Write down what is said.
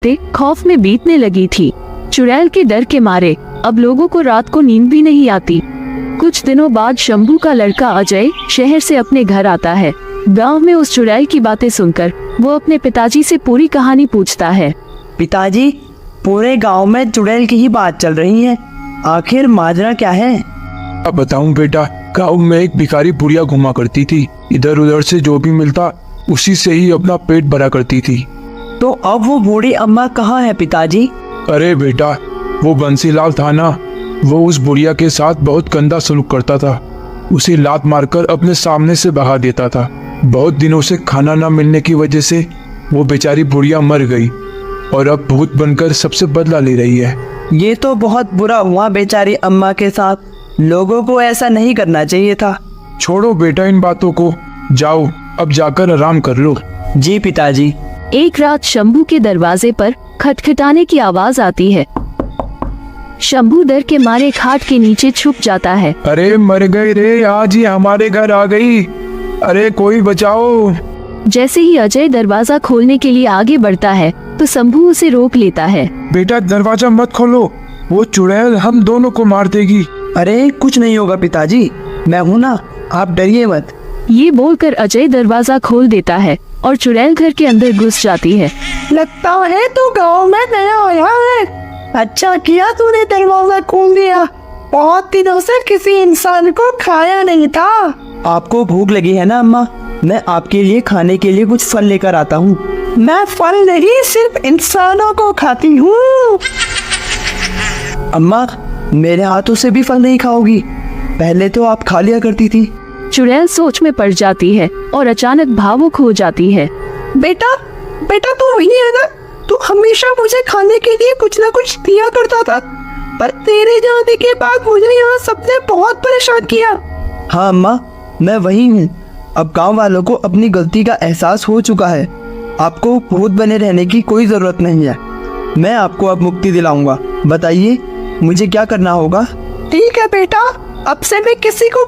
खौफ में बीतने लगी थी। चुड़ैल के डर के मारे अब लोगों को रात को नींद भी नहीं आती। कुछ दिनों बाद शंभू का लड़का अजय शहर से अपने घर आता है। गांव में उस चुड़ैल की बातें सुनकर वो अपने पिताजी से पूरी कहानी पूछता है। पिताजी, पूरे गांव में चुड़ैल की ही बात चल रही है, आखिर माजरा क्या है? अब बताऊं बेटा, गाँव में एक भिखारी बुढ़िया घुमा करती थी। इधर उधर से जो भी मिलता उसी से ही अपना पेट भरा करती थी। तो अब वो बूढ़ी अम्मा कहाँ है पिताजी? अरे बेटा, वो बंसीलाल था ना, वो उस बुढ़िया के साथ बहुत गंदा सलूक करता था। उसे लात मारकर अपने सामने से भगा देता था। बहुत दिनों से खाना न मिलने की वजह से वो बेचारी बुढ़िया मर गई और अब भूत बनकर सबसे बदला ले रही है। ये तो बहुत बुरा हुआ बेचारी अम्मा के साथ। लोगों को ऐसा नहीं करना चाहिए था। छोड़ो बेटा इन बातों को, जाओ अब जाकर आराम कर लो। जी पिताजी। एक रात शंभू के दरवाजे पर खटखटाने की आवाज आती है। शंभू डर के मारे खाट के नीचे छुप जाता है। अरे मर गए रे, आज ही हमारे घर आ गई, अरे कोई बचाओ। जैसे ही अजय दरवाजा खोलने के लिए आगे बढ़ता है तो शंभू उसे रोक लेता है। बेटा दरवाजा मत खोलो, वो चुड़ैल हम दोनों को मार देगी। अरे कुछ नहीं होगा पिताजी, मैं हूँ ना, आप डरिए मत। ये बोलकर अजय दरवाजा खोल देता है और चुड़ैल घर के अंदर घुस जाती है। लगता है तू गांव में नया आया है। अच्छा किया तूने दरवाजा खोल दिया, बहुत दिनों से किसी इंसान को खाया नहीं था। आपको भूख लगी है ना अम्मा, मैं आपके लिए खाने के लिए कुछ फल लेकर आता हूँ। मैं फल नहीं, सिर्फ इंसानों को खाती हूँ। अम्मा, मेरे हाथों से भी फल नहीं खाओगी? पहले तो आप खा लिया करती थी। चुड़ैल सोच में पड़ जाती है और अचानक भावुक हो जाती है। बेटा बेटा, तू वही है ना? तू हमेशा मुझे खाने के लिए कुछ ना कुछ दिया करता था, पर तेरे जाने के बाद मुझे यहाँ सबने बहुत परेशान किया। हाँ अम्मा, मैं वही हूँ। अब गांव वालों को अपनी गलती का एहसास हो चुका है। आपको भूत बने रहने की कोई जरूरत नहीं है। मैं आपको अब मुक्ति दिलाऊंगा। बताइए मुझे क्या करना होगा? ठीक है बेटा, अब से मैं किसी को